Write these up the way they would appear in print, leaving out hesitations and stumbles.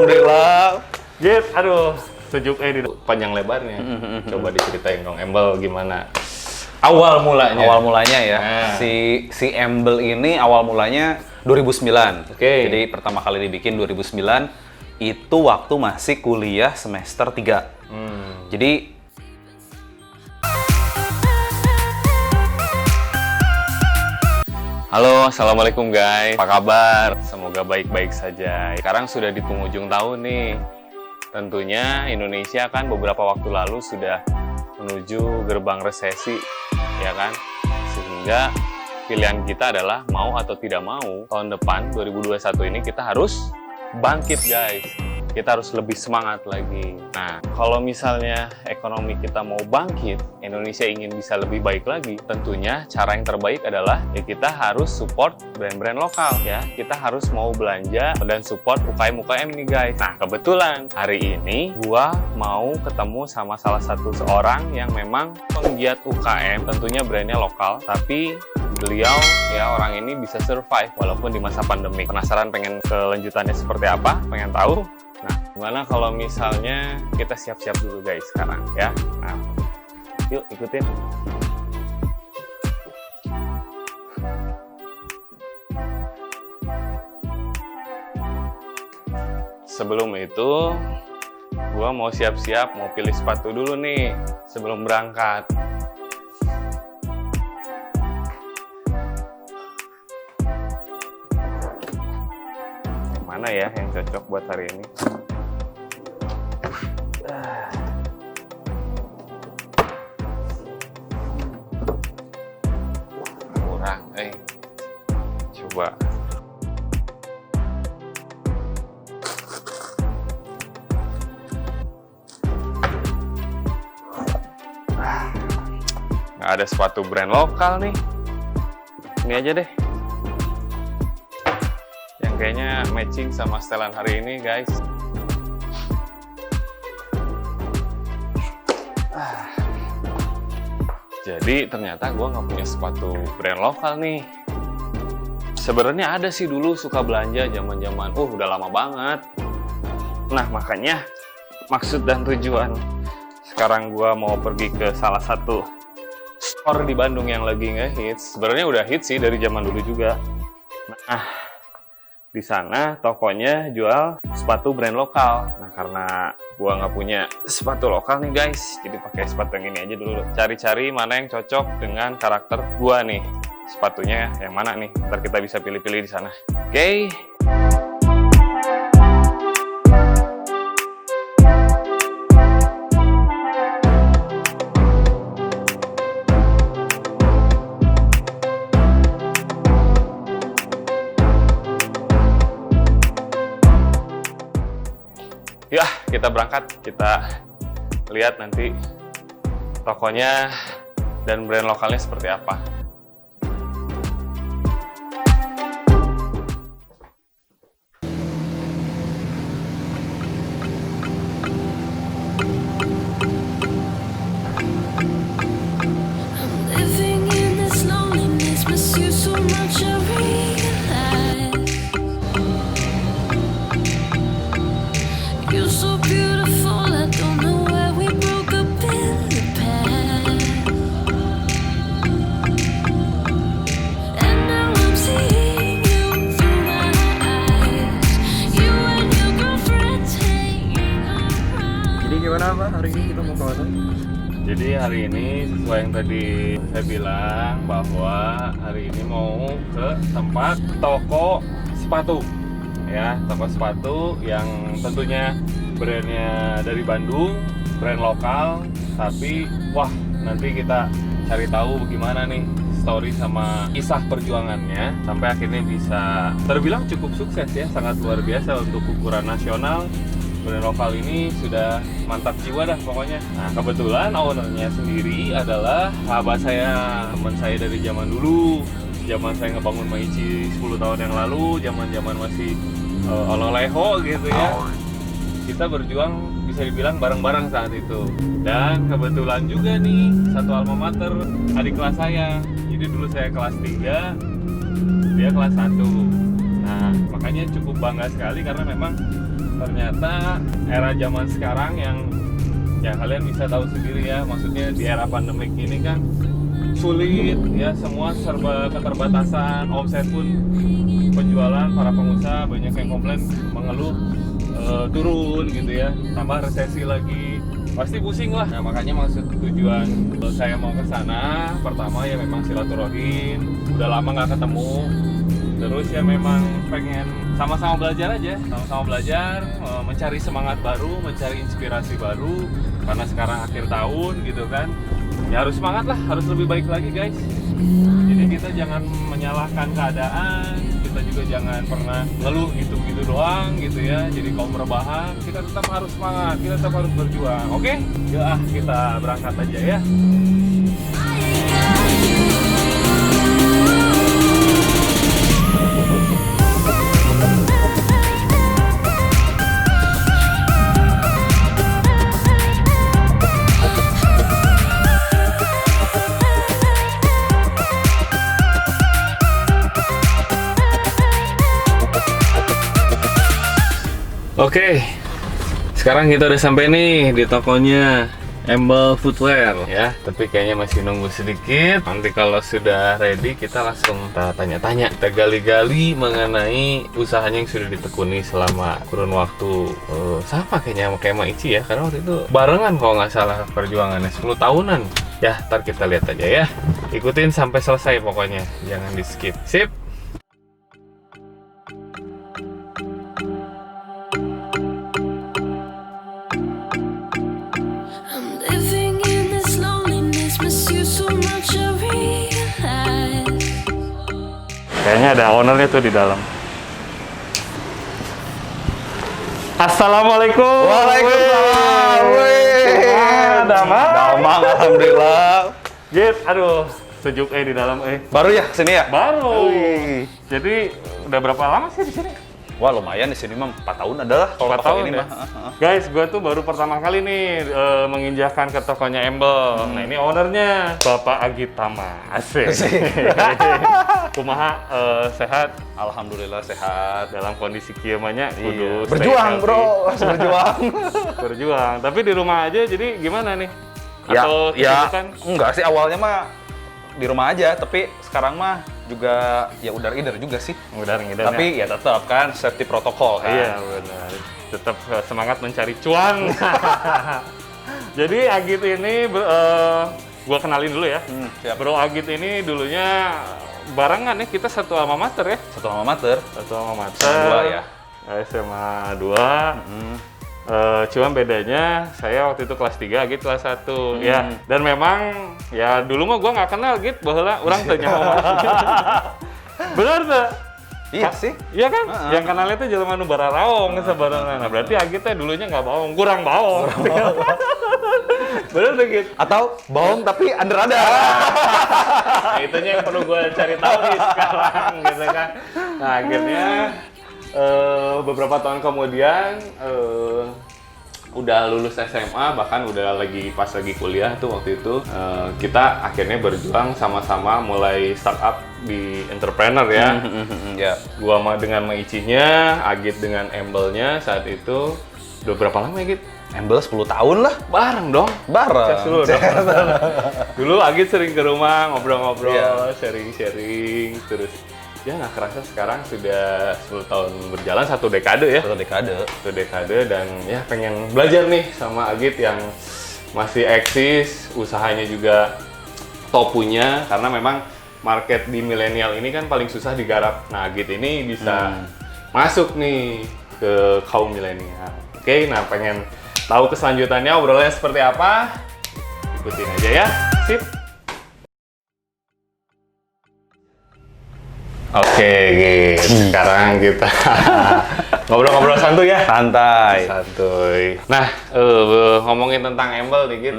Alhamdulillah. Git, aduh, sejuk di panjang lebarnya. Coba diceritain dong, Embel gimana? Awal mulanya. Awal mulanya ya. Nah. Si Embel ini awal mulanya 2009. Oke. Jadi pertama kali dibikin 2009 itu waktu masih kuliah semester 3. Jadi Halo, assalamualaikum guys. Apa kabar? Semoga baik-baik saja. Sekarang sudah di penghujung tahun nih. Tentunya Indonesia kan beberapa waktu lalu sudah menuju gerbang resesi, ya kan? Sehingga pilihan kita adalah mau atau tidak mau, tahun depan 2021 ini kita harus bangkit guys. Kita harus lebih semangat lagi. Nah, kalau misalnya ekonomi kita mau bangkit, Indonesia ingin bisa lebih baik lagi, tentunya cara yang terbaik adalah ya kita harus support brand-brand lokal ya. Kita harus mau belanja dan support UKM-UKM nih guys. Nah, kebetulan hari ini gua mau ketemu sama salah satu seorang yang memang penggiat UKM, tentunya brandnya lokal, tapi beliau ya orang ini bisa survive walaupun di masa pandemi. Penasaran pengen kelanjutannya seperti apa? Pengen tahu? Nah, gimana kalau misalnya kita siap-siap dulu guys sekarang ya? Nah, yuk ikutin. Sebelum itu, gua mau siap-siap, mau pilih sepatu dulu nih sebelum berangkat. Mana ya yang cocok buat hari ini? Kurang, coba. Nggak ada sepatu brand lokal nih. Ini aja deh. Kayaknya matching sama setelan hari ini guys. Jadi ternyata gue nggak punya sepatu brand lokal nih. Sebenarnya ada sih dulu suka belanja zaman-zaman udah lama banget. Nah makanya maksud dan tujuan sekarang gue mau pergi ke salah satu store di Bandung yang lagi nge-hits. Sebenarnya udah hits sih dari zaman dulu juga. Nah, di sana tokonya jual sepatu brand lokal. Nah karena gua nggak punya sepatu lokal nih guys, jadi pakai sepatu yang ini aja dulu. Cari-cari mana yang cocok dengan karakter gua nih. Sepatunya yang mana nih? Ntar kita bisa pilih-pilih di sana. Oke. Ya, kita berangkat. Kita lihat nanti tokonya dan brand lokalnya seperti apa. gimana Pak, hari ini kita mau ke mana? Jadi hari ini sesuai yang tadi saya bilang bahwa hari ini mau ke tempat toko sepatu ya, toko sepatu yang tentunya brandnya dari Bandung, brand lokal, tapi wah nanti kita cari tahu bagaimana nih story sama kisah perjuangannya sampai akhirnya bisa terbilang cukup sukses ya, sangat luar biasa untuk ukuran nasional. Brand lokal ini sudah mantap jiwa dah pokoknya. Nah kebetulan ownernya sendiri adalah sahabat saya, teman saya dari zaman dulu, zaman saya ngebangun Maichi 10 tahun yang lalu, zaman masih ololeho gitu ya. Kita berjuang bisa dibilang bareng-bareng saat itu. Dan kebetulan juga nih satu alma mater adik kelas saya. Jadi dulu saya kelas 3, dia kelas 1. Nah makanya cukup bangga sekali karena memang ternyata era zaman sekarang yang ya kalian bisa tahu sendiri ya, maksudnya di era pandemik ini kan sulit ya, semua serba keterbatasan, omset pun penjualan para pengusaha banyak yang komplain mengeluh turun gitu ya, tambah resesi lagi, pasti pusing lah. Nah makanya maksud tujuan saya mau ke sana pertama ya memang silaturahim, udah lama nggak ketemu, terus ya memang pengen sama-sama belajar aja, sama-sama belajar, mencari semangat baru, mencari inspirasi baru, karena sekarang akhir tahun gitu kan, ya harus semangat lah, harus lebih baik lagi guys. Jadi kita jangan menyalahkan keadaan, kita juga jangan pernah ngeluh gitu-gitu doang gitu ya, jadi kaum rebahan, kita tetap harus semangat, kita tetap harus berjuang. Oke? Ya kita berangkat aja ya. Oke, sekarang kita udah sampai nih di tokonya Embel Footwear ya. Tapi kayaknya masih nunggu sedikit. Nanti kalau sudah ready kita langsung tanya-tanya, kita gali-gali mengenai usahanya yang sudah ditekuni selama kurun waktu sama kayaknya kayak Ma Ici ya. Karena waktu itu barengan kalau nggak salah perjuangannya 10 tahunan. Ya, ntar kita lihat aja ya. Ikutin sampai selesai pokoknya, jangan di skip. Sip. Kayaknya ada ownernya tuh di dalam. Assalamualaikum. Waalaikumsalam. Damang, alhamdulillah. Git, aduh, sejuk di dalam Baru ya kesini ya? Baru. Jadi udah berapa lama sih di sini? Wah lumayan di sini mah 4 tahun adalah kalau 4 tahun ini ya? mah. Guys, gue tuh baru pertama kali nih menginjakan ke tokonya Embel. Nah ini ownernya Bapak Agitama. Asik. Kumaha sehat? Alhamdulillah sehat. Dalam kondisi kiamanya Iya. kudu Berjuang stay bro, healthy. harus berjuang. Berjuang. Tapi di rumah aja jadi gimana nih? Ya, Atau ya kesibukan? enggak sih awalnya mah di rumah aja, tapi sekarang mah juga ya udar-idar juga sih. Udah ngidam Tapi ya tetap kan safety protokol kan. Iya benar. Tetap semangat mencari cuan. Jadi Agit ini gua kenalin dulu ya. Siap. Bro Agit ini dulunya barengan ya, kita satu alma mater ya. Satu alma mater. Satu alma mater. SMA 2 ya. SMA 2. Cuma bedanya saya waktu itu kelas 3, Agit kelas 1 ya. Dan memang ya dulu mah gua nggak kenal Git, baheula urang teu nyaho. Bener tuh? Iya sih. Iya kan? Yang kenalnya tuh jelema nu bararaong sabarengan. Nah, berarti Agit teh dulunya nggak baong, kurang baong. Bener tuh Git? Atau bohong tapi under ada. Nah, itunya yang perlu gue cari tahu nih sekarang gitu kan. Nah, akhirnya beberapa tahun kemudian udah lulus SMA, bahkan udah pas lagi kuliah tuh waktu itu kita akhirnya berjuang sama-sama mulai startup di entrepreneur ya. Ya. Gua dengan Ma Ici-nya, Agit dengan Embelnya saat itu. Udah berapa lama ya Git? Embel 10 tahun lah. Bareng dong. Bareng. Cek dulu dong. Dulu Agit sering ke rumah ngobrol-ngobrol, Iya. sharing-sharing, terus ya nggak kerasa sekarang sudah 10 tahun berjalan, 1 dekade ya. 1 dekade. 1 dekade dan ya pengen belajar nih sama Agit yang masih eksis, usahanya juga top punya, karena memang market di milenial ini kan paling susah digarap. Nah Agit ini bisa masuk nih ke kaum milenial. Oke, nah pengen tahu keselanjutannya obrolannya seperti apa? Ikutin aja ya. Sip. Oke, Git. Sekarang kita ngobrol-ngobrol santuy ya. Santai. Santuy. Nah, ngomongin tentang Embel nih, Git.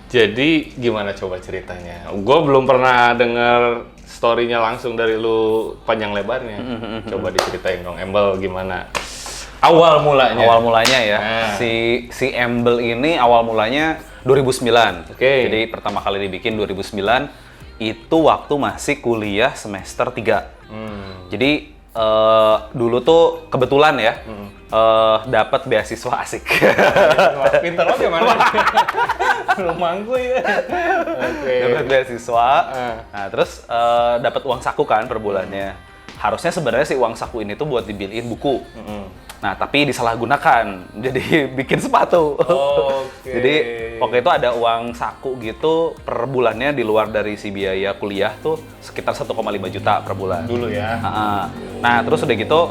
Jadi gimana coba ceritanya? Gue belum pernah denger story-nya langsung dari lu panjang lebarnya. Coba diceritain dong, Embel gimana? Awal mulanya. Awal mulanya ya. Nah. Si Embel ini awal mulanya 2009. Oke. Jadi pertama kali dibikin 2009 itu waktu masih kuliah semester 3. Jadi dulu tuh kebetulan ya dapat beasiswa asik. Pinter lo gimana? Rumahku ya. Oke. Dapat beasiswa. Nah, terus dapat uang saku kan per bulannya. Harusnya sebenarnya si uang saku ini tuh buat dibeliin buku. Nah, tapi disalahgunakan, jadi bikin sepatu. Jadi waktu itu ada uang saku gitu per bulannya di luar dari si biaya kuliah tuh sekitar 1,5 juta per bulan. Dulu ya. Nah, terus udah gitu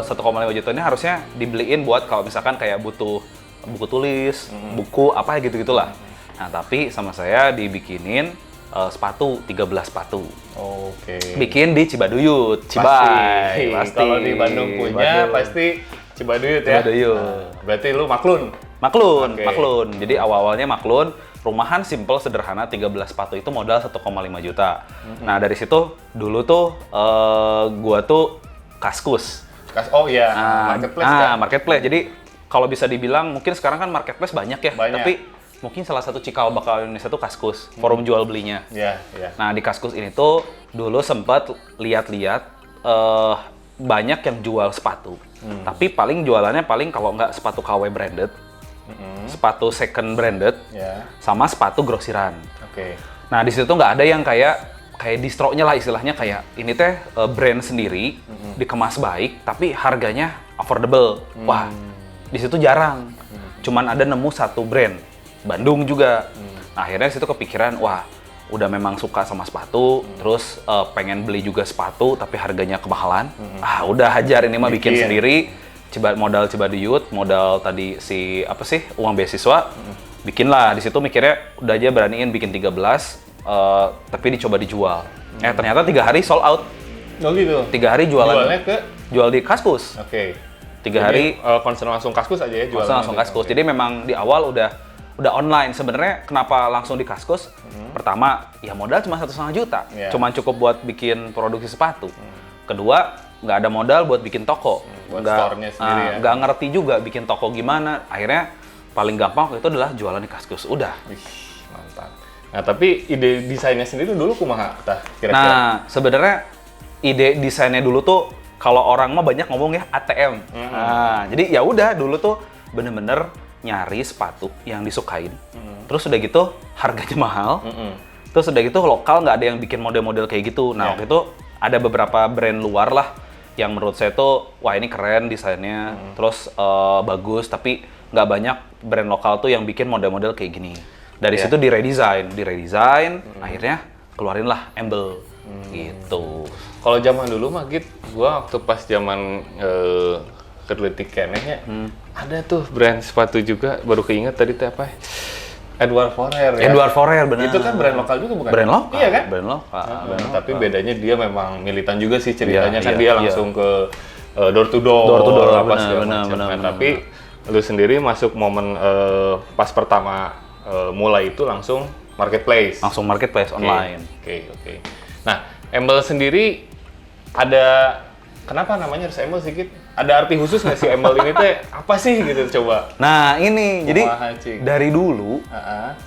1,5 juta ini harusnya dibeliin buat kalau misalkan kayak butuh buku tulis, buku apa gitu-gitulah. Nah, tapi sama saya dibikinin sepatu, 13 sepatu. Bikin di Cibaduyut, Cibai. Pasti. Kalau di Bandung punya pasti Cibaduyut ya. Cibaduyut. Berarti lu maklun. Maklun. Jadi awal-awalnya maklun, rumahan simple sederhana 13 sepatu itu modal 1,5 juta. Nah, dari situ dulu tuh gua tuh Kaskus. Oh iya, marketplace kan. Marketplace. Jadi kalau bisa dibilang mungkin sekarang kan marketplace banyak ya, Banyak. tapi mungkin salah satu cikal bakal Indonesia tuh Kaskus, forum jual belinya. Iya. Nah, di Kaskus ini tuh dulu sempat lihat-lihat banyak yang jual sepatu. Tapi paling jualannya kalau nggak sepatu KW branded, sepatu second branded, sama sepatu grosiran. Nah, di situ tuh nggak ada yang kayak distro-nya lah istilahnya, kayak ini teh brand sendiri, dikemas baik, tapi harganya affordable. Wah, di situ jarang. Cuman ada nemu satu brand. Bandung juga. Nah, akhirnya situ kepikiran, wah, udah memang suka sama sepatu, terus pengen beli juga sepatu, tapi harganya kemahalan. Udah hajar ini mah bikin sendiri. Modal Cibaduyut, modal tadi uang beasiswa, bikin lah. Di situ mikirnya udah aja beraniin bikin 13, tapi dicoba dijual. Ternyata 3 hari sold out. Oh gitu? 3 hari Jualnya jual di Kaskus. 3 hari concern langsung Kaskus aja ya jualnya. Langsung Kaskus. Jadi memang di awal udah online. Sebenarnya kenapa langsung di Kaskus? Pertama, ya modal cuma 1,5 juta. Cuma cukup buat bikin produksi sepatu. Kedua, nggak ada modal buat bikin toko. Buat store-nya sendiri ya. Nggak ngerti juga bikin toko gimana. Akhirnya paling gampang waktu itu adalah jualan di Kaskus. Udah. Mantap. Nah, tapi ide desainnya sendiri dulu kumaha tah kira-kira? Nah, sebenarnya ide desainnya dulu tuh kalau orang mah banyak ngomong ya ATM. Nah, jadi ya udah dulu tuh bener-bener nyari sepatu yang disukain, terus udah gitu harganya mahal, terus udah gitu lokal nggak ada yang bikin model-model kayak gitu. Nah, waktu itu ada beberapa brand luar lah yang menurut saya tuh wah ini keren desainnya, terus bagus, tapi nggak banyak brand lokal tuh yang bikin model-model kayak gini. Dari situ di redesign, akhirnya keluarin lah Embel gitu. Kalau zaman dulu mah gua waktu pas zaman Kerletik kenehnya ada tuh brand sepatu juga, baru keinget tadi teh apa? Edward Forer ya. Edward Forer, benar. Itu kan brand lokal juga bukan? Brand lokal. Iya kan? Brand lokal. Tapi bedanya dia memang militan juga sih ceritanya, dia langsung ke door to door. Benar. Tapi lu sendiri masuk momen pas pertama mulai itu langsung marketplace. Langsung marketplace online. Oke. Nah, Embel sendiri ada kenapa namanya harus Embel sedikit? Ada arti khusus nggak sih Embel ini teh apa sih gitu coba? Nah ini jadi dari dulu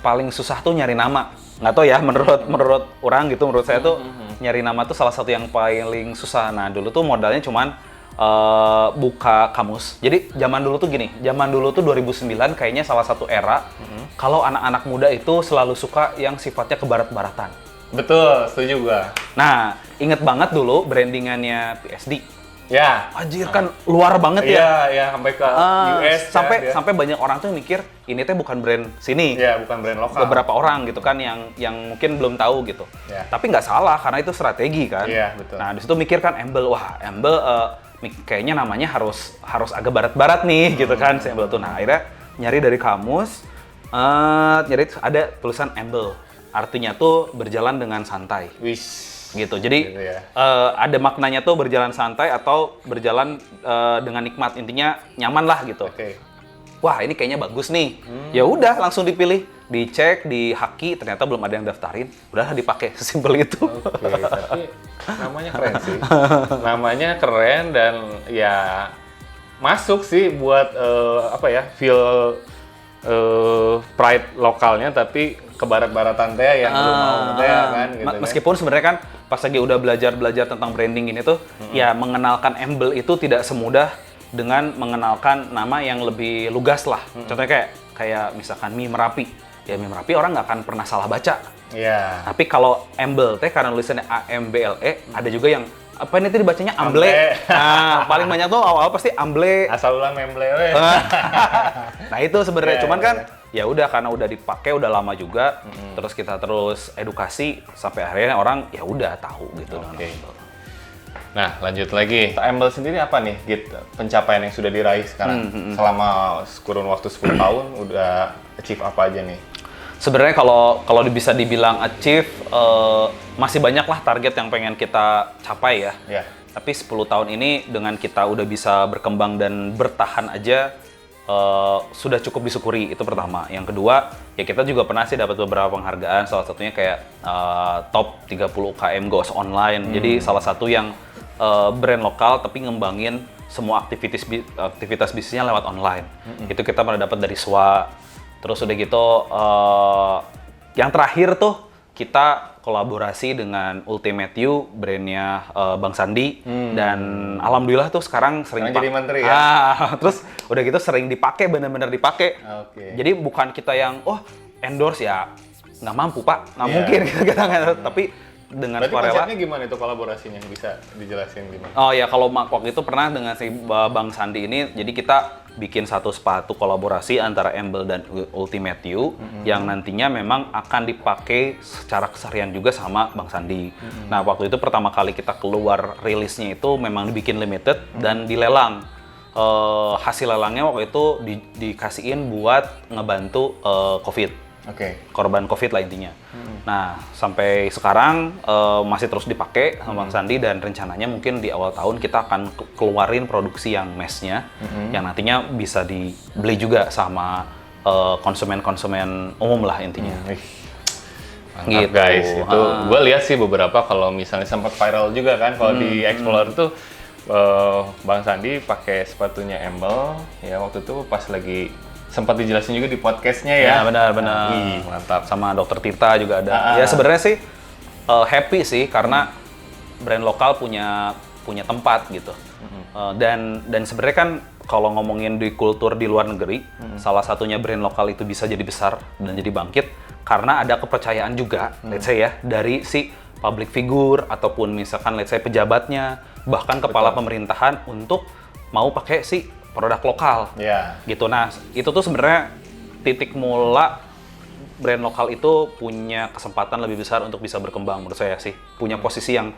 paling susah tuh nyari nama. Nggak tahu ya menurut orang gitu, menurut saya tuh nyari nama tuh salah satu yang paling susah. Nah dulu tuh modalnya cuman buka kamus. Jadi zaman dulu tuh gini, zaman dulu tuh 2009 kayaknya salah satu era kalau anak-anak muda itu selalu suka yang sifatnya kebarat-baratan. Betul, setuju gua. Nah, inget banget dulu brandingannya PSD. Ya. Anjir kan luar banget ya. Iya, sampai ke US. Sampai banyak orang tuh mikir ini teh bukan brand sini. Iya, bukan brand lokal. Beberapa orang gitu kan yang mungkin belum tahu gitu. Ya. Tapi nggak salah karena itu strategi kan. Iya, betul. Nah, di situ mikir kan Embel, kayaknya namanya harus agak barat-barat nih gitu kan si Embel tuh. Nah, akhirnya nyari dari kamus, nyari ada tulisan Embel. Artinya tuh berjalan dengan santai. Gitu. Jadi gitu ya. Ada maknanya tuh berjalan santai atau berjalan dengan nikmat, intinya nyaman lah gitu. Wah ini kayaknya bagus nih. Ya udah langsung dipilih, dicek, dihaki, ternyata belum ada yang daftarin. Udahlah dipakai, sesimpel itu. Tapi namanya keren sih. Namanya keren dan ya masuk sih buat feel pride lokalnya, tapi kebarat-baratan teh yang belum mau teh kan gitu. Meskipun sebenarnya kan pas lagi udah belajar tentang branding ini tuh, ya mengenalkan embel itu tidak semudah dengan mengenalkan nama yang lebih lugas lah. Contohnya kayak misalkan mie Merapi. Ya mie Merapi orang nggak akan pernah salah baca. Iya. Tapi kalau embel teh karena tulisannya AMBLE, ada juga yang apa ini tuh dibacanya amble. Nah, paling banyak tuh awal pasti amble. Asal ulang memble. Nah, itu sebenarnya Yeah, cuman kan yeah. ya udah karena udah dipakai udah lama juga, terus kita terus edukasi sampai akhirnya orang ya udah tahu gitu dengan Oke. embel. Nah, lanjut lagi. Embel sendiri apa nih, Git? Pencapaian yang sudah diraih sekarang? Selama kurun waktu 10 tahun, udah achieve apa aja nih? Sebenarnya kalau bisa dibilang achieve, masih banyak lah target yang pengen kita capai ya. Ya. Tapi 10 tahun ini dengan kita udah bisa berkembang dan bertahan aja, sudah cukup disyukuri, itu pertama. Yang kedua, ya kita juga pernah sih dapat beberapa penghargaan, salah satunya kayak top 30 UKM Goes Online. Jadi salah satu yang brand lokal tapi ngembangin semua aktivitas bisnisnya lewat online. Itu kita pernah dapat dari SWA. Terus udah gitu, yang terakhir tuh kita kolaborasi dengan Ultimate You, brandnya Bang Sandi, dan alhamdulillah tuh sekarang sering jadi menteri ya? Terus udah gitu sering dipakai, bener-bener dipakai. Oke. Jadi bukan kita yang endorse ya nggak mampu pak, nggak Iya. mungkin kita nggak. Tapi dengan Berarti sukarela. konsepnya gimana itu kolaborasinya? Bisa dijelasin gimana? Oh ya, kalau waktu itu pernah dengan si Bang Sandi ini, jadi kita bikin satu sepatu kolaborasi antara Embel dan Ultimate You yang nantinya memang akan dipakai secara keseharian juga sama Bang Sandi. Nah, waktu itu pertama kali kita keluar rilisnya itu memang dibikin limited dan dilelang. Hasil lelangnya waktu itu dikasihin buat ngebantu COVID. Oke. Korban COVID lah intinya. Nah, sampai sekarang masih terus dipakai sama Bang Sandi dan rencananya mungkin di awal tahun kita akan keluarin produksi yang mass-nya yang nantinya bisa dibeli juga sama konsumen-konsumen umum lah intinya. Mantap Gitu. guys, itu gue lihat sih beberapa kalau misalnya sempat viral juga kan kalau di Explorer tuh Bang Sandi pakai sepatunya Embel ya waktu itu pas lagi sempat dijelasin juga di podcastnya ya. Ya, benar-benar. Wih, mantap. Sama Dokter Tirta juga ada. Ya sebenarnya sih happy sih karena brand lokal punya tempat gitu. Dan sebenarnya kan kalau ngomongin di kultur di luar negeri, salah satunya brand lokal itu bisa jadi besar dan jadi bangkit karena ada kepercayaan juga, let's say ya, dari si public figure ataupun misalkan let's say pejabatnya, bahkan kepala pemerintahan untuk mau pakai si produk lokal. Ya. Gitu. Nah, itu tuh sebenarnya titik mula brand lokal itu punya kesempatan lebih besar untuk bisa berkembang menurut saya sih. Punya posisi yang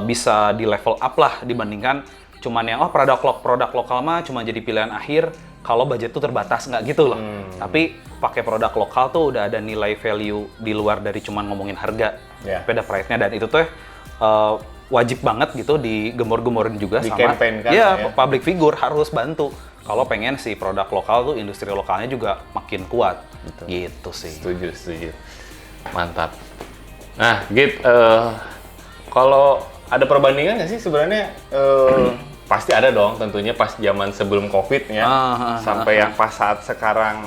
bisa di level up lah dibandingkan cuman yang produk lokal mah cuma jadi pilihan akhir kalau budget tuh terbatas, nggak gitu loh. Tapi pakai produk lokal tuh udah ada nilai value di luar dari cuman ngomongin harga. Yeah. Beda price-nya dan itu tuh wajib banget gitu digembor-gemborin juga Di sama campaign kan, ya, ya. public figure harus bantu kalau pengen si produk lokal tuh industri lokalnya juga makin kuat. Gitu sih. Setuju. Mantap. Nah, Git, kalau ada perbandingan nggak sih sebenarnya? Pasti ada dong, tentunya pas zaman sebelum COVID ya, sampai yang pas saat sekarang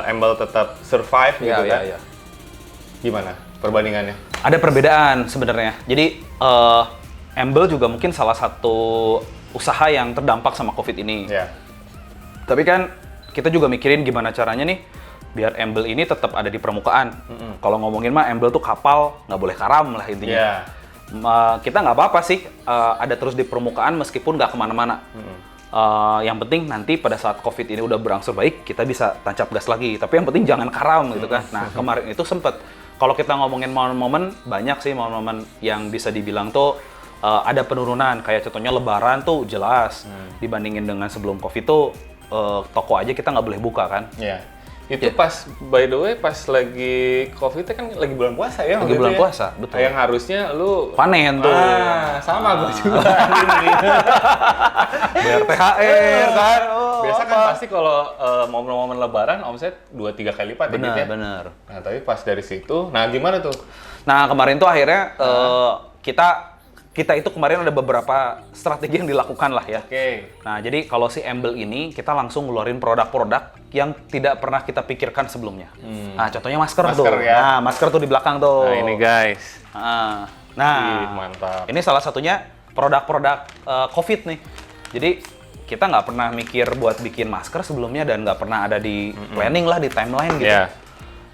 Embel tetap survive gitu kan? Iya. Gimana perbandingannya? Ada perbedaan sebenarnya. Jadi Embel juga mungkin salah satu usaha yang terdampak sama COVID ini. Ya. Tapi kan kita juga mikirin gimana caranya nih biar Embel ini tetap ada di permukaan. Kalau ngomongin mah Embel tuh kapal, nggak boleh karam lah intinya. Iya. Kita nggak apa-apa sih ada terus di permukaan meskipun nggak kemana-mana. Yang penting nanti pada saat COVID ini udah berangsur baik, kita bisa tancap gas lagi. Tapi yang penting jangan karam gitu kan. Nah kemarin itu sempet, kalau kita ngomongin momen-momen, banyak sih momen-momen yang bisa dibilang tuh ada penurunan. Kayak contohnya Lebaran tuh jelas dibandingin dengan sebelum COVID tuh toko aja kita nggak boleh buka kan. Iya. Itu pas, by the way, pas lagi COVID kan lagi bulan puasa ya? Lagi waktu bulan itu ya? puasa, betul. Yang harusnya lu Panen tuh. sama gue juga. Bayar THR kan. Biasa kan pasti kalau momen-momen Lebaran omset 2-3 kali lipat ya gitu ya? Bener. Nah, tapi pas dari situ, nah gimana tuh? Nah kemarin tuh akhirnya kita kita itu kemarin ada beberapa strategi yang dilakukan lah ya. Oke. Nah, jadi kalau si Embel ini kita langsung ngeluarin produk-produk yang tidak pernah kita pikirkan sebelumnya. Nah, contohnya masker tuh. Ya. Nah, masker tuh di belakang tuh. Nah, ini guys. Nah, Ih, mantap. ini salah satunya produk-produk COVID nih. Jadi kita nggak pernah mikir buat bikin masker sebelumnya dan nggak pernah ada di planning lah, di timeline gitu. Yeah.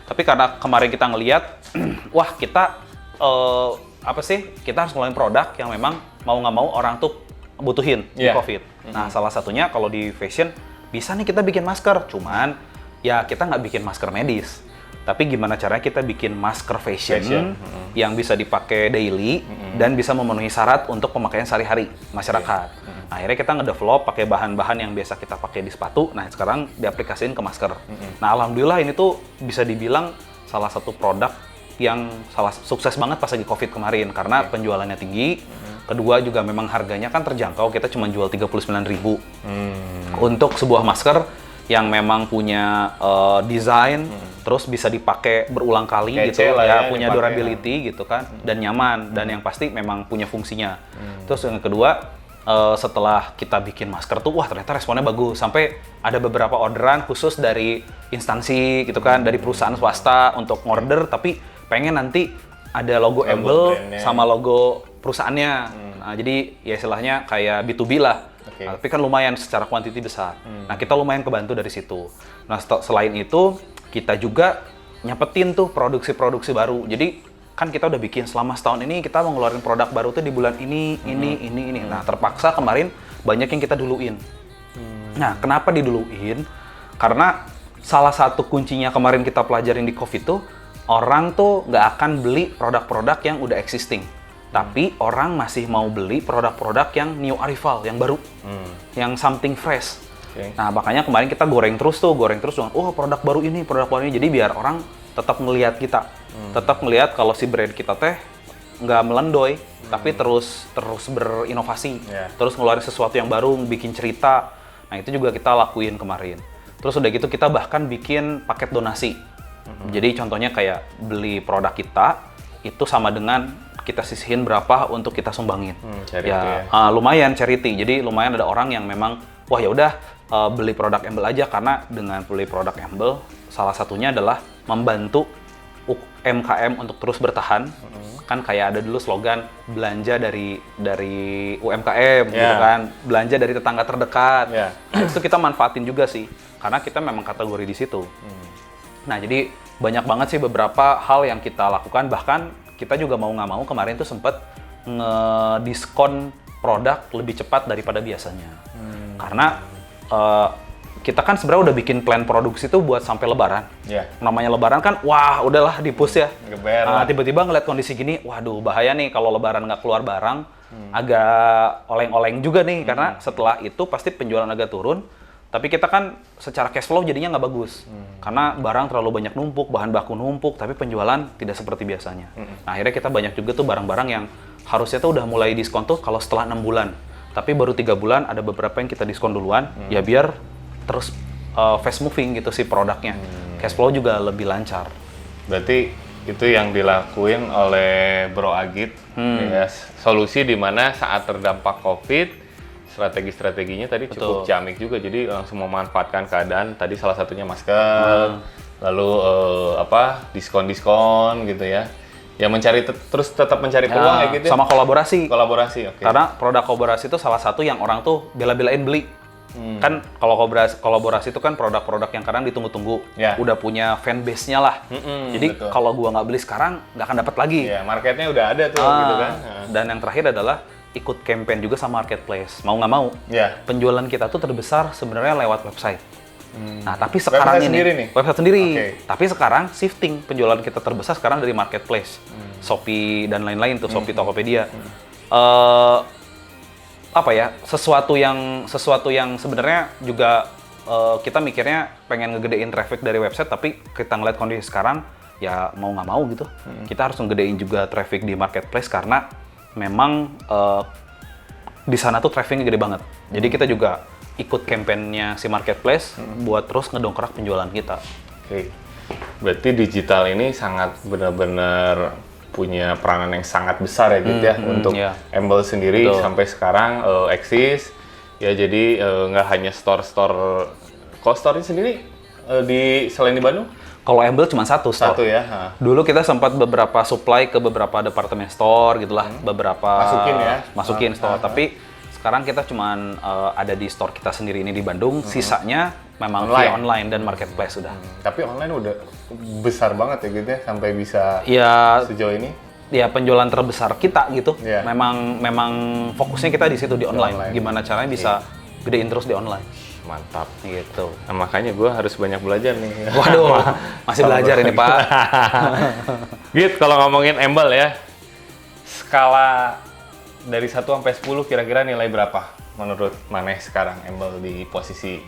Tapi karena kemarin kita ngeliat, wah kita kita harus ngeluarin produk yang memang mau nggak mau orang tuh butuhin di COVID. Nah, salah satunya kalau di fashion bisa nih kita bikin masker, cuman ya kita nggak bikin masker medis. Tapi gimana caranya kita bikin masker fashion yang bisa dipakai daily dan bisa memenuhi syarat untuk pemakaian sehari-hari masyarakat. Nah, akhirnya kita ngedevelop pakai bahan-bahan yang biasa kita pakai di sepatu, nah sekarang diaplikasiin ke masker. Nah, alhamdulillah ini tuh bisa dibilang salah satu produk yang sukses banget pas lagi COVID kemarin karena penjualannya tinggi. Kedua juga memang harganya kan terjangkau, kita cuma jual 39.000 untuk sebuah masker yang memang punya desain, terus bisa dipakai berulang kali gitu ya, punya durability gitu kan, dan nyaman, dan yang pasti memang punya fungsinya. Terus yang kedua, setelah kita bikin masker tuh, wah ternyata responnya bagus, sampai ada beberapa orderan khusus dari instansi gitu kan, dari perusahaan swasta untuk order, tapi pengen nanti ada logo Embel sama logo perusahaannya. Nah, jadi ya istilahnya kayak B2B lah. Nah, tapi kan lumayan secara kuantiti besar. Nah, kita lumayan kebantu dari situ. Nah, selain itu, kita juga nyepetin tuh produksi-produksi baru. Jadi, kan kita udah bikin selama setahun ini, kita mau ngeluarin produk baru tuh di bulan ini. Nah, terpaksa kemarin banyak yang kita duluin. Nah, kenapa diduluin? Karena salah satu kuncinya kemarin kita pelajarin di COVID tuh, orang tuh nggak akan beli produk-produk yang udah existing. Tapi orang masih mau beli produk-produk yang new arrival, yang baru, yang something fresh. Nah, makanya kemarin kita goreng terus dengan, oh produk baru ini. Jadi biar orang tetap ngelihat kita, tetap ngelihat kalau si brand kita teh nggak melendoy, tapi terus berinovasi, terus ngeluarin sesuatu yang baru, bikin cerita. Nah, itu juga kita lakuin kemarin. Terus udah gitu kita bahkan bikin paket donasi. Jadi contohnya kayak beli produk kita, itu sama dengan kita sisihin berapa untuk kita sumbangin. Lumayan charity. Jadi lumayan ada orang yang memang wah ya udah beli produk Embel aja, karena dengan beli produk Embel salah satunya adalah membantu UMKM untuk terus bertahan. Kan kayak ada dulu slogan belanja dari UMKM gitu kan, belanja dari tetangga terdekat. Itu kita manfaatin juga sih, karena kita memang kategori di situ. Nah, jadi banyak banget sih beberapa hal yang kita lakukan, bahkan kita juga mau nggak mau kemarin tuh sempat ngediskon produk lebih cepat daripada biasanya. Karena kita kan sebenarnya udah bikin plan produksi tuh buat sampai Lebaran. Namanya Lebaran kan, wah udahlah di-push ya. Tiba-tiba ngeliat kondisi gini, waduh bahaya nih kalau Lebaran nggak keluar barang, agak oleng-oleng juga nih, karena setelah itu pasti penjualan agak turun. Tapi kita kan secara cash flow jadinya nggak bagus, karena barang terlalu banyak numpuk, bahan baku numpuk, tapi penjualan tidak seperti biasanya. Nah, akhirnya kita banyak juga tuh barang-barang yang harusnya tuh udah mulai diskon tuh kalau setelah 6 bulan. Tapi baru 3 bulan ada beberapa yang kita diskon duluan, ya biar terus fast moving gitu sih produknya. Cash flow juga lebih lancar. Berarti itu yang dilakuin oleh Bro Agit, ya, solusi di mana saat terdampak COVID, strategi-strateginya tadi cukup ciamik juga, jadi langsung memanfaatkan keadaan tadi, salah satunya masker, lalu diskon-diskon gitu ya. Ya mencari terus tetap mencari peluang ya gitu. Sama kolaborasi. Oke. Karena produk kolaborasi itu salah satu yang orang tuh bela-belain beli. Kan kalau kolaborasi itu kan produk-produk yang kadang ditunggu-tunggu, udah punya fanbase-nya lah. Jadi kalau gua nggak beli sekarang nggak akan dapat lagi. Ya, marketnya udah ada tuh gitu kan. Dan yang terakhir adalah ikut campaign juga sama marketplace. Mau nggak mau, penjualan kita tuh terbesar sebenarnya lewat website. Nah, tapi sekarang website sendiri. Tapi sekarang shifting, penjualan kita terbesar sekarang dari marketplace, Shopee dan lain-lain tuh, Shopee, Tokopedia. Sesuatu yang sebenarnya juga kita mikirnya pengen ngegedein traffic dari website, tapi kita ngeliat kondisi sekarang ya mau nggak mau gitu, kita harus ngegedein juga traffic di marketplace karena memang di sana tuh trafficnya gede banget. Jadi kita juga ikut campaign-nya si marketplace buat terus ngedongkrak penjualan kita. Berarti digital ini sangat benar-benar punya peranan yang sangat besar ya gitu ya untuk iya. Embel sendiri Betul. sampai sekarang eksis ya, jadi nggak hanya store-store. Kalau store-nya sendiri selain di Bandung Kalau Embel cuma satu store. satu ya. Ha. Dulu kita sempat beberapa supply ke beberapa departemen store gitulah, beberapa Masukin ya? store. Tapi sekarang kita cuman ada di store kita sendiri ini di Bandung. Sisanya memang via online dan marketplace sudah. Tapi online udah besar banget ya gitu ya sampai bisa Ya, sejauh ini. ya penjualan terbesar kita gitu. Iya. Memang fokusnya kita di situ di online. online. Gimana caranya bisa gedein terus di online. Mantap. Gitu. Nah, makanya gue harus banyak belajar nih. Waduh, masih belajar ini Pak. Git, kalau ngomongin Embel ya, skala dari 1 sampai 10 kira-kira nilai berapa menurut Maneh sekarang Embel di posisi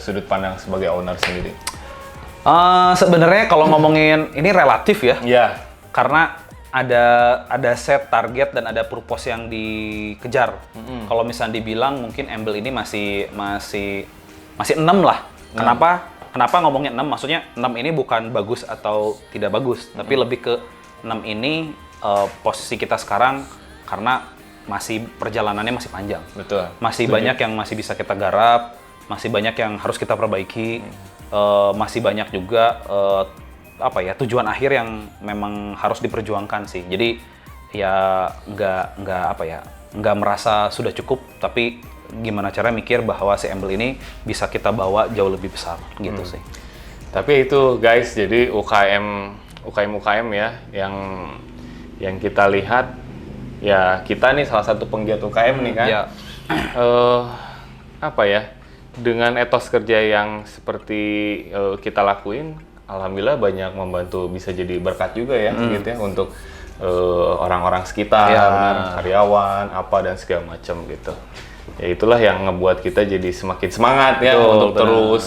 sudut pandang sebagai owner sendiri? Sebenarnya kalau ngomongin ini relatif ya. Iya. Karena ada set target dan ada purpose yang dikejar. Kalau misalnya dibilang mungkin Embel ini masih 6 lah. Kenapa ngomongnya 6? Maksudnya 6 ini bukan bagus atau tidak bagus, tapi lebih ke 6 ini posisi kita sekarang karena masih perjalanannya masih panjang. Betul. Masih banyak yang masih bisa kita garap, masih banyak yang harus kita perbaiki, masih banyak juga tujuan akhir yang memang harus diperjuangkan sih. Jadi ya nggak merasa sudah cukup, tapi gimana cara mikir bahwa si Embel ini bisa kita bawa jauh lebih besar gitu sih. Tapi itu guys, jadi UKM ya yang kita lihat ya, kita nih salah satu penggiat UKM nih kan. Ya. Dengan etos kerja yang seperti kita lakuin, alhamdulillah banyak membantu, bisa jadi berkat juga ya gitu ya untuk orang-orang sekitar, Ya, benar. karyawan, dan segala macam gitu. Ya itulah yang ngebuat kita jadi semakin semangat ya Betul, untuk benar. terus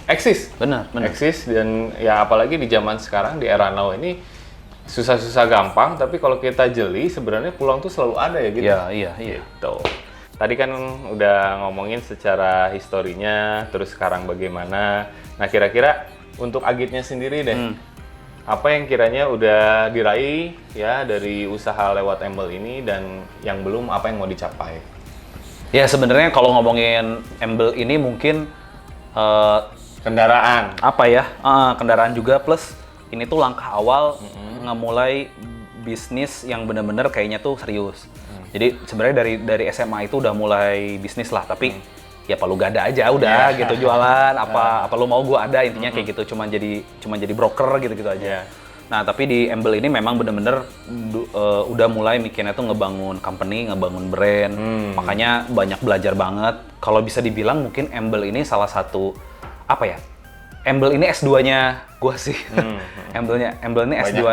eksis. Benar. Eksis, dan ya apalagi di zaman sekarang di era now ini susah-susah gampang, tapi kalau kita jeli sebenarnya peluang tuh selalu ada ya gitu. Iya. Gitu. Tadi kan udah ngomongin secara historinya, terus sekarang bagaimana. Nah, kira-kira untuk Agitnya sendiri deh, apa yang kiranya udah diraih ya dari usaha lewat Embel ini, dan yang belum apa yang mau dicapai? Ya sebenarnya kalau ngomongin Embel ini mungkin Kendaraan. kendaraan juga, plus ini tuh langkah awal ngemulai bisnis yang bener-bener kayaknya tuh serius. Jadi sebenarnya dari SMA itu udah mulai bisnis lah, tapi ya Palu Gada aja udah gitu, jualan apa lu mau gua ada, intinya kayak gitu, cuma jadi broker gitu aja. Nah, tapi di Embel ini memang bener-bener udah mulai mikirnya tuh ngebangun company, ngebangun brand. Makanya banyak belajar banget. Kalau bisa dibilang mungkin Embel ini salah satu Embel ini S2-nya gua sih. Embel ini S2.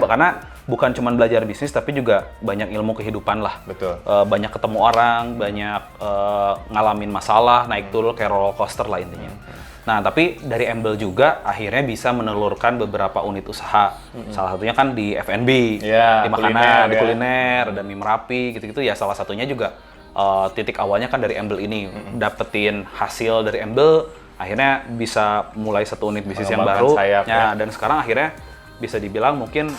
Karena bukan cuma belajar bisnis, tapi juga banyak ilmu kehidupan lah. Betul. Banyak ketemu orang, banyak ngalamin masalah, naik turun kayak roller coaster lah intinya. Nah, tapi dari Embel juga akhirnya bisa menelurkan beberapa unit usaha. Salah satunya kan di F&B, Ya, di makanan, di kuliner, kuliner, dan di Merapi gitu-gitu ya. Salah satunya juga titik awalnya kan dari Embel ini. Dapetin hasil dari Embel, akhirnya bisa mulai satu unit bisnis yang baru. Sayap, ya. Dan sekarang akhirnya bisa dibilang mungkin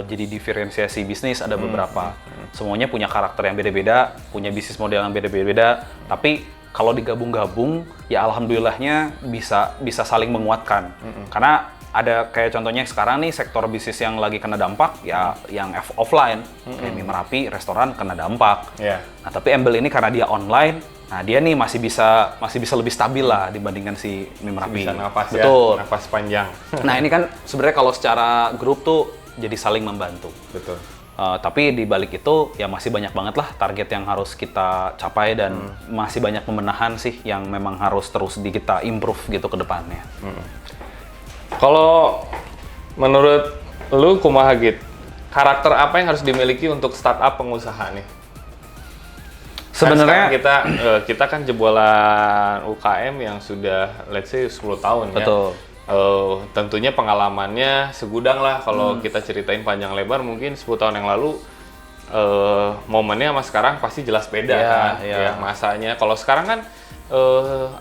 jadi diferensiasi bisnis ada beberapa. Semuanya punya karakter yang beda-beda, punya bisnis model yang beda-beda, tapi kalau digabung-gabung ya alhamdulillahnya bisa saling menguatkan. Karena ada kayak contohnya sekarang nih sektor bisnis yang lagi kena dampak ya yang offline, kayak Mie Merapi, restoran kena dampak. Yeah. Nah, tapi Embel ini karena dia online, nah dia nih masih bisa lebih stabil lah dibandingkan si Mie Merapi. Bisa nafas. Betul. Ya, nafas panjang. Nah, ini kan sebenarnya kalau secara grup tuh jadi saling membantu. Betul. Tapi di balik itu ya masih banyak banget lah target yang harus kita capai, dan masih banyak pembenahan sih yang memang harus terus kita improve gitu ke depannya. Kalau menurut lu kumaha Git, karakter apa yang harus dimiliki untuk startup pengusaha nih? Sebenarnya kan kita kan jebolan UKM yang sudah let's say 10 tahun. betul. Ya. Tentunya pengalamannya segudang lah. Kalau kita ceritain panjang lebar mungkin 10 tahun yang lalu momennya sama sekarang pasti jelas beda kan. Iya. Ya, masanya. Kalau sekarang kan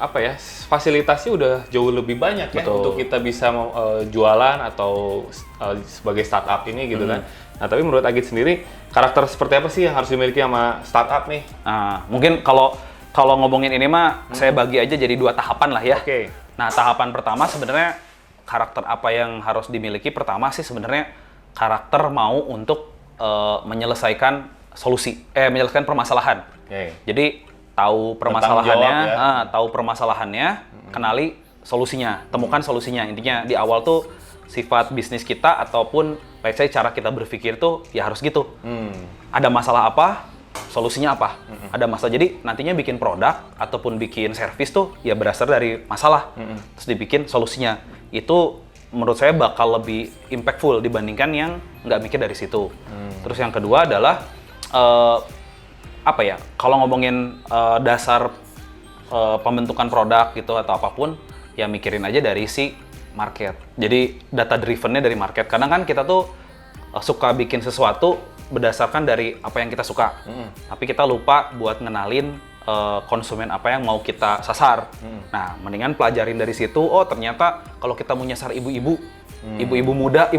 apa ya, fasilitasnya udah jauh lebih banyak ya Betul. untuk kita bisa jualan atau sebagai startup ini gitu kan. Nah, tapi menurut Agit sendiri, karakter seperti apa sih yang harus dimiliki sama startup nih? Nah, mungkin kalau ngomongin ini mah saya bagi aja jadi 2 tahapan lah ya. Oke. Nah, tahapan pertama sebenarnya karakter apa yang harus dimiliki? Pertama sih sebenarnya karakter mau untuk menyelesaikan menyelesaikan permasalahan. Oke. Jadi tahu permasalahannya, jawab, ya. tahu permasalahannya, kenali solusinya, temukan solusinya. Intinya di awal tuh sifat bisnis kita ataupun let's say cara kita berpikir tuh ya harus gitu. Ada masalah apa, solusinya apa. Ada masalah, jadi nantinya bikin produk ataupun bikin service tuh ya berasal dari masalah. Terus dibikin solusinya. Itu menurut saya bakal lebih impactful dibandingkan yang nggak mikir dari situ. Terus yang kedua adalah apa ya, kalau ngomongin dasar pembentukan produk gitu atau apapun, ya mikirin aja dari si market. Jadi data drivennya dari market. Kadang kan kita tuh suka bikin sesuatu berdasarkan dari apa yang kita suka, tapi kita lupa buat ngenalin konsumen apa yang mau kita sasar. Nah, mendingan pelajarin dari situ. Oh, ternyata kalau kita mau nyasar ibu-ibu muda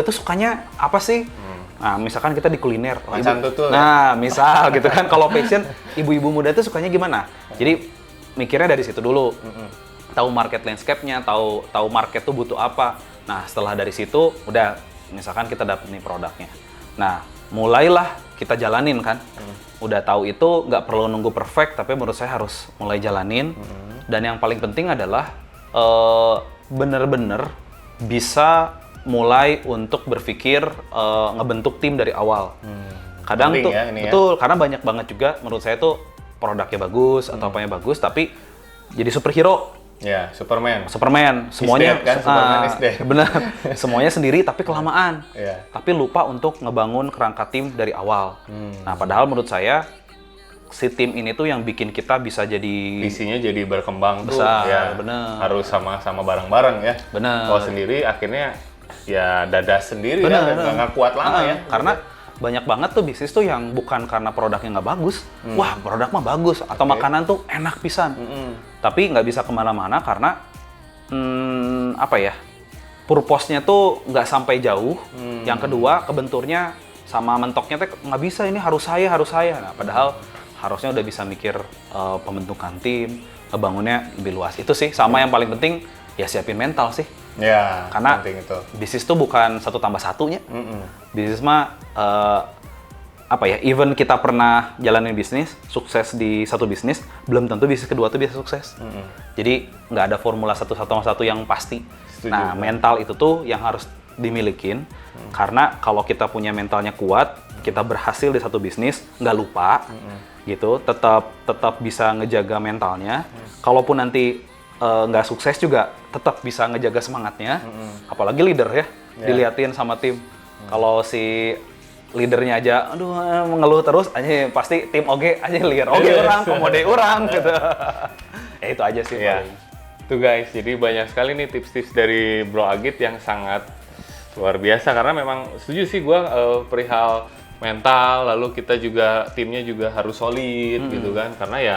tuh sukanya apa sih? Nah, misalkan kita di kuliner. Macan tutul. Nah, misal gitu kan, kalau passion ibu-ibu muda tuh sukanya gimana? Jadi mikirnya dari situ dulu. Tahu market landscape-nya, tahu market tuh butuh apa. Nah, setelah dari situ udah misalkan kita dapet nih produknya. Nah, mulailah kita jalanin kan. Udah tahu itu nggak perlu nunggu perfect, tapi menurut saya harus mulai jalanin. Dan yang paling penting adalah bener-bener bisa mulai untuk berpikir ngebentuk tim dari awal. Kadang Penting tuh ya, ini ya. betul, karena banyak banget juga menurut saya tuh produknya bagus atau apanya bagus, tapi jadi superhero. Ya, Superman. Semuanya dead kan? Superman is dead. bener, semuanya sendiri tapi kelamaan. Iya. Tapi lupa untuk ngebangun kerangka tim dari awal. Nah, padahal menurut saya si tim ini tuh yang bikin kita bisa jadi Visinya jadi berkembang besar, tuh, ya bener. harus sama-sama bareng-bareng ya. Bener. Kalau sendiri akhirnya ya dadas sendiri Bener, ya, nggak kuat lama ya. Karena banyak banget tuh bisnis tuh yang bukan karena produknya nggak bagus, wah produk mah bagus, atau makanan tuh enak pisan, tapi nggak bisa kemana-mana karena apa ya, purpose-nya tuh nggak sampai jauh. Yang kedua, kebenturnya sama mentoknya tuh nggak bisa, ini harus saya. Nah, padahal harusnya udah bisa mikir pembentukan tim, ngebangunnya lebih luas. Itu sih, sama yang paling penting ya siapin mental sih. Ya, Karena penting itu. bisnis tuh bukan 1+1-nya. Bisnis mah apa ya, even kita pernah jalanin bisnis, sukses di satu bisnis, belum tentu bisnis kedua tuh bisa sukses. Jadi nggak ada formula 1+1 yang pasti. Setuju. Nah, mental itu tuh yang harus dimilikin. Karena kalau kita punya mentalnya kuat, kita berhasil di satu bisnis, nggak lupa, gitu, tetap bisa ngejaga mentalnya. Kalaupun nanti nggak sukses juga tetap bisa ngejaga semangatnya. Apalagi leader ya, diliatin sama tim. Kalau si leadernya aja aduh mengeluh terus aja, pasti tim oge aja liar oge orang komode orang gitu. Ya itu aja sih Ya. paling. Tuh guys, jadi banyak sekali nih tips-tips dari Bro Agit yang sangat luar biasa, karena memang setuju sih gue perihal mental, lalu kita juga timnya juga harus solid gitu kan, karena ya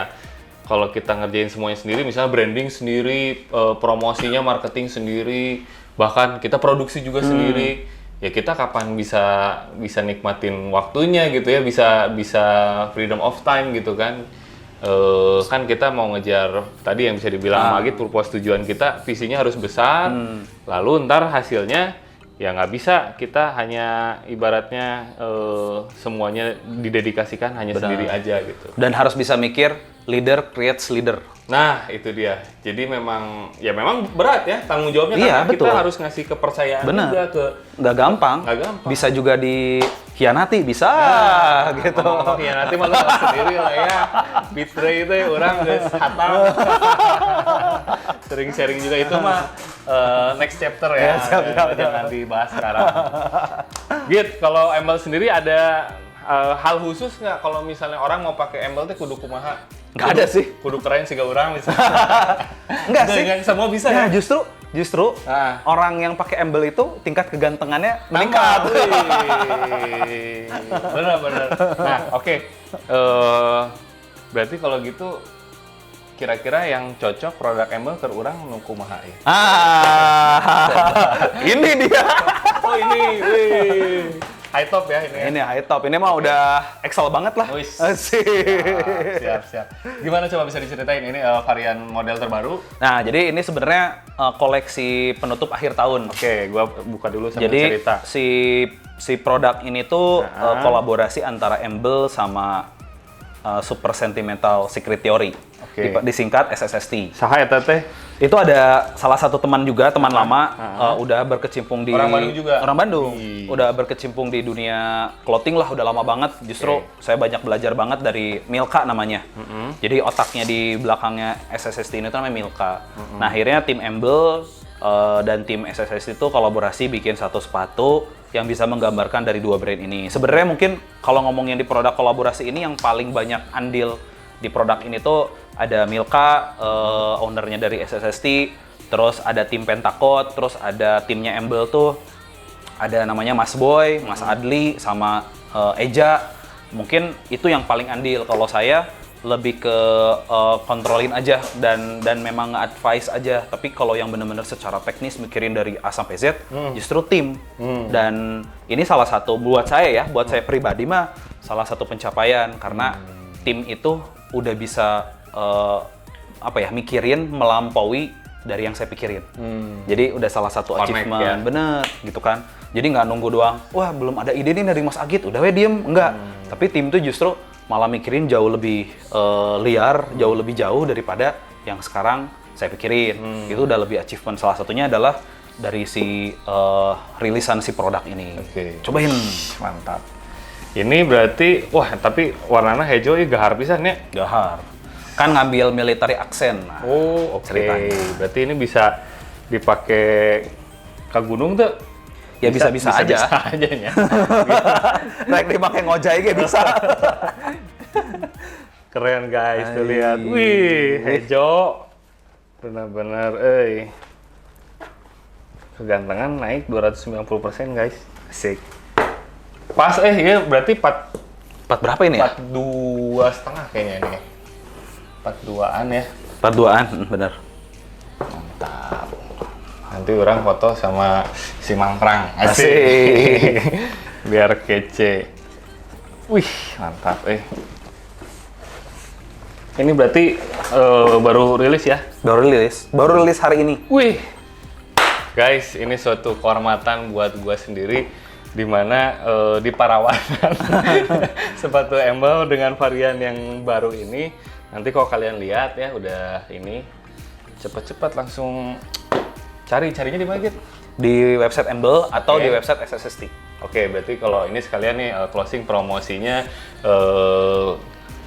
kalau kita ngerjain semuanya sendiri, misalnya branding sendiri, promosinya, marketing sendiri, bahkan kita produksi juga sendiri, ya kita kapan bisa nikmatin waktunya gitu ya, bisa freedom of time gitu kan. Kan kita mau ngejar tadi yang bisa dibilang Magit, purpose tujuan kita, visinya harus besar, lalu ntar hasilnya ya nggak bisa kita hanya ibaratnya semuanya didedikasikan hanya sendiri aja gitu. Dan harus bisa mikir leader creates leader. Nah, itu dia. Jadi memang berat ya tanggung jawabnya, Iya, karena kita betul. harus ngasih kepercayaan Bener. juga ke Nggak gampang. Nggak gampang. Bisa juga dikhianati, bisa gitu. ngomong ya nanti malu sendiri lah ya. Betray itu ya orang guys hatam. Sering sharing juga itu mah next chapter ya. Jangan dibahas sekarang. Git, kalau Embel sendiri ada hal khusus nggak kalau misalnya orang mau pakai Embel teh kudu kumaha? Nggak ada sih. Kudu keren sih gak orang misalnya. Enggak sih. Nggak, semua bisa Nah, ya? justru Ah. orang yang pakai embel itu tingkat kegantengannya meningkat. Bener. Nah, oke. Berarti kalau gitu kira-kira yang cocok produk Embel ke urang nu kumaha ya? Ini dia. Oh ini, wih. High top ya ini ya? Ini high top. Ini mah udah Excel banget lah. Wis. Asik. Siap. Gimana coba bisa diceritain ini varian model terbaru? Nah, jadi ini sebenarnya koleksi penutup akhir tahun. Oke, gua buka dulu sambil Jadi cerita. si produk ini tuh kolaborasi antara Embel sama Super Sentimental Secret Theory. Oke. Disingkat SSST. Saha eta teh? Itu ada salah satu teman juga, teman lama, udah berkecimpung di... Orang Bandung juga? Orang Bandung. Ih. Udah berkecimpung di dunia clothing lah, udah lama banget. Justru saya banyak belajar banget dari Milka namanya. Jadi otaknya di belakangnya SSST ini tuh namanya Milka. Nah akhirnya tim Embel dan tim SSST itu kolaborasi bikin satu sepatu yang bisa menggambarkan dari dua brand ini. Sebenarnya mungkin kalau ngomongin di produk kolaborasi ini yang paling banyak andil di produk ini tuh ada Milka, ownernya dari SSST, terus ada tim Pentakot, terus ada timnya Embel tuh ada namanya Mas Boy, Mas Adli, sama Eja. Mungkin itu yang paling andil. Kalau saya lebih ke kontrolin aja dan memang nge-advise aja. Tapi kalau yang benar-benar secara teknis mikirin dari A sampai Z, justru tim. Dan ini salah satu buat saya saya pribadi mah salah satu pencapaian karena tim itu udah bisa mikirin melampaui dari yang saya pikirin. Jadi udah salah satu achievement, ya? bener gitu kan. Jadi nggak nunggu doang, wah belum ada ide nih dari Mas Agit, udah we diem, enggak. Tapi tim itu justru malah mikirin jauh lebih liar, jauh lebih jauh daripada yang sekarang saya pikirin. Itu udah lebih achievement. Salah satunya adalah dari si rilisan si produk ini. Oke. Cobain. Mantap. Ini berarti, wah tapi warnanya hijau ya gahar pisan ya? Gahar. Kan ngambil military accent. Nah, Oh, oke. ceritanya. Berarti ini bisa dipakai ke gunung tuh? Ya bisa-bisa aja. Bisa aja ya. Naik dipakai ngojai kayak bisa. Keren guys, tuh lihat. Wih, hijau. Benar-benar, kegantengan naik 290% guys. Asik. Pas, iya berarti 4 berapa ini ya? 42,5 kayaknya ini. 42-an ya. 42-an, bener. Mantap. Nanti orang foto sama si Mangprang. Asik. Biar kece. Wih, mantap Ini berarti baru rilis ya? Baru rilis hari ini. Wih. Guys, ini suatu kehormatan buat gua sendiri di mana di Parawanan sepatu Embel dengan varian yang baru ini. Nanti kalau kalian lihat ya udah ini cepet-cepet langsung carinya di mana gitu? Di website Embel atau di website SSST. Oke, berarti kalau ini sekalian nih closing promosinya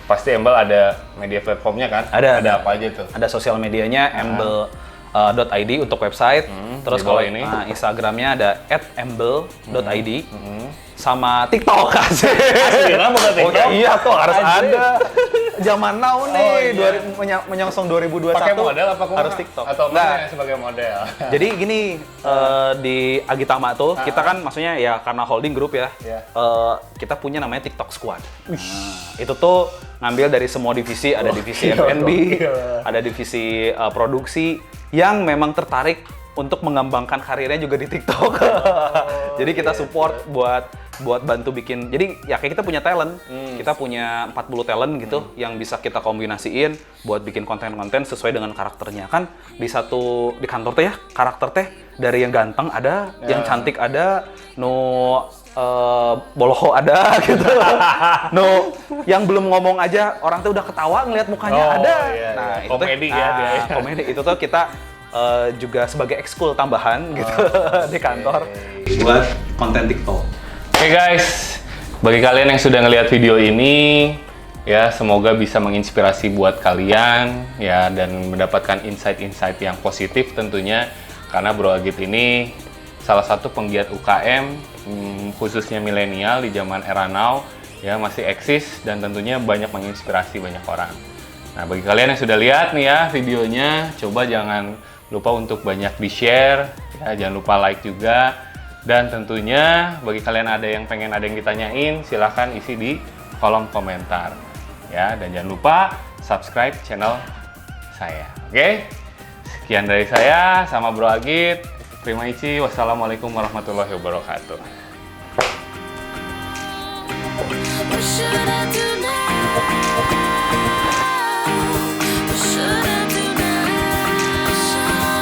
pasti Embel ada media platformnya kan? Ada apa aja tuh? Ada sosial medianya embel.id untuk website. Terus kalau ini Instagramnya ada @embel.id sama TikTok kasih. Aslinya bukan TikTok? Oh, iya tuh harus ada. Zaman now nih, menyongsong 2021. Pakai model apa harus TikTok. Atau mana sebagai model? Jadi gini, di Agitama tuh kita kan maksudnya ya karena holding group ya, kita punya namanya TikTok Squad. Itu tuh ngambil dari semua divisi, ada divisi F&B, ada divisi produksi yang memang tertarik untuk mengembangkan karirnya juga di TikTok. Jadi kita support buat bantu bikin. Jadi ya kayak kita punya talent. Kita punya 40 talent gitu yang bisa kita kombinasiin buat bikin konten-konten sesuai dengan karakternya. Kan di kantor teh ya, karakter teh dari yang ganteng ada, yang cantik ada, boloho ada gitu. Yang belum ngomong aja orang tuh udah ketawa ngelihat mukanya ada. Nah, itu komedi ya dia. Komedi itu tuh kita juga sebagai ekskul tambahan gitu di kantor buat konten TikTok. Oke guys, bagi kalian yang sudah ngelihat video ini, ya semoga bisa menginspirasi buat kalian ya dan mendapatkan insight-insight yang positif tentunya karena Bro Agit ini salah satu penggiat UKM khususnya milenial di zaman era now ya masih eksis dan tentunya banyak menginspirasi banyak orang. Nah bagi kalian yang sudah lihat nih ya videonya, coba jangan lupa untuk banyak di-share, ya, jangan lupa like juga. Dan tentunya bagi kalian ada yang ditanyain, silahkan isi di kolom komentar. Ya, dan jangan lupa subscribe channel saya. Oke? Sekian dari saya sama Bro Agit. Terima kasih. Wassalamualaikum warahmatullahi wabarakatuh.